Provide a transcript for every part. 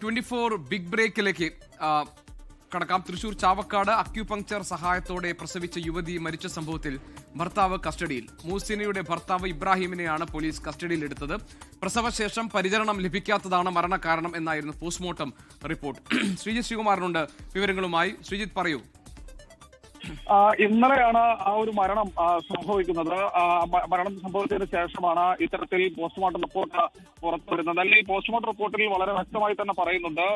24 big ബ്രേക്കിലേക്ക് കടക്കാം. Thrissur Chavakkad acupuncture സഹായത്തോടെ പ്രസവിച്ച യുവതി മരിച്ച സംഭവത്തിൽ ഭർത്താവ് കസ്റ്റഡിയിൽ. മൂസിനയുടെ ഭർത്താവ് ഇബ്രാഹിമിനെയാണ് പോലീസ് കസ്റ്റഡിയിലെടുത്തത്. പ്രസവശേഷം പരിചരണം ലഭിക്കാത്തതാണ് മരണകാരണം എന്നായിരുന്നു പോസ്റ്റ്മോർട്ടം റിപ്പോർട്ട്. ശ്രീജിത്ത് ശ്രീകുമാറിനുണ്ട് വിവരങ്ങളുമായി. ശ്രീജിത്ത്, പറയൂ. ഇന്നലെയാണ് ആ ഒരു മരണം സംഭവിക്കുന്നത്. മരണം സംഭവിച്ചതിന് ശേഷമാണ് ഇത്തരത്തിൽ പോസ്റ്റ്മോർട്ടം റിപ്പോർട്ട് പുറത്തു വരുന്നത്. അല്ലെങ്കിൽ പോസ്റ്റ്മോർട്ടം റിപ്പോർട്ടിൽ വളരെ വ്യക്തമായി തന്നെ പറയുന്നുണ്ട്,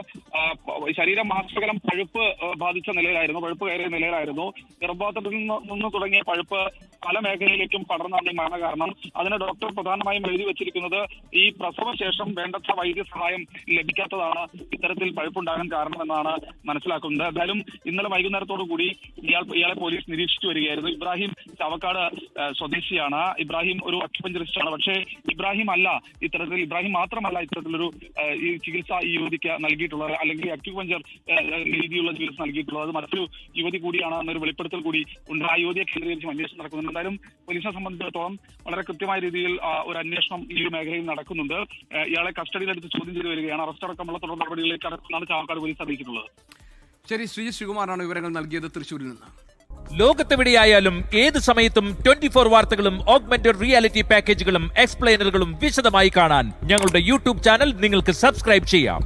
ശരീരം മാസകലം പഴുപ്പ് ബാധിച്ച നിലയിലായിരുന്നു, പഴുപ്പ് കയറിയ നിലയിലായിരുന്നു. ഗർഭപാത്രത്തിൽ നിന്ന് തുടങ്ങിയ പഴുപ്പ് പല മേഖലയിലേക്കും പടർന്നാണ് മരണ കാരണം. അതിന് ഡോക്ടർ പ്രധാനമായും എഴുതി വെച്ചിരിക്കുന്നത് ഈ പ്രസവശേഷം വേണ്ടത്ര വൈദ്യസഹായം ലഭിക്കാത്തതാണ് ഇത്തരത്തിൽ പഴുപ്പുണ്ടാകാൻ കാരണമെന്നാണ് മനസ്സിലാക്കുന്നത്. എന്തായാലും ഇന്നലെ വൈകുന്നേരത്തോടു കൂടി ഇയാളെ പോലീസ് നിരീക്ഷിച്ചു വരികയായിരുന്നു. ഇബ്രാഹിം ചാവക്കാട് സ്വദേശിയാണ്. ഇബ്രാഹിം ഒരു അക്യുപഞ്ചറിസ്റ്റാണ്. പക്ഷേ ഇബ്രാഹിം മാത്രമല്ല ഇത്തരത്തിലൊരു ഈ ചികിത്സ ഈ യുവതിക്ക് നൽകിയിട്ടുള്ളത്, അല്ലെങ്കിൽ അക്യുപഞ്ചർ രീതിയിലുള്ള ചികിത്സ നൽകിയിട്ടുള്ളത്. അത് മറ്റൊരു യുവതി കൂടിയാണ് എന്നൊരു വെളിപ്പെടുത്തൽ കൂടി ഉണ്ട്. ആ യുവതിയെ കേന്ദ്രീകരിച്ച് അന്വേഷണം നടക്കുന്നുണ്ട്. എന്തായാലും പോലീസിനെ സംബന്ധിച്ചിടത്തോളം വളരെ കൃത്യമായ രീതിയിൽ ഒരു അന്വേഷണം ഈ ഒരു മേഖലയിൽ നടക്കുന്നുണ്ട്. ഇയാളെ കസ്റ്റഡിയിലെടുത്ത് ചോദ്യം ചെയ്തു വരികയാണ്. അറസ്റ്റ് അടക്കമുള്ള തുടർ നടപടികളിലേക്ക് കടക്കുന്നതാണ് ചാവക്കാട് പോലീസ് അറിയിച്ചിട്ടുള്ളത്. ശരി, ശ്രീജിത്ത് ശ്രീകുമാറാണ് വിവരങ്ങൾ നൽകിയത് തൃശൂരിൽ നിന്ന്. ലോകത്തെവിടെയായാലും ഏത് സമയത്തും 24 വാർത്തകളും ഓഗ്മെന്റഡ് റിയാലിറ്റി പാക്കേജുകളും എക്സ്പ്ലെയിനറുകളും വിശദമായി കാണാൻ ഞങ്ങളുടെ യൂട്യൂബ് ചാനൽ നിങ്ങൾക്ക് സബ്സ്ക്രൈബ് ചെയ്യാം.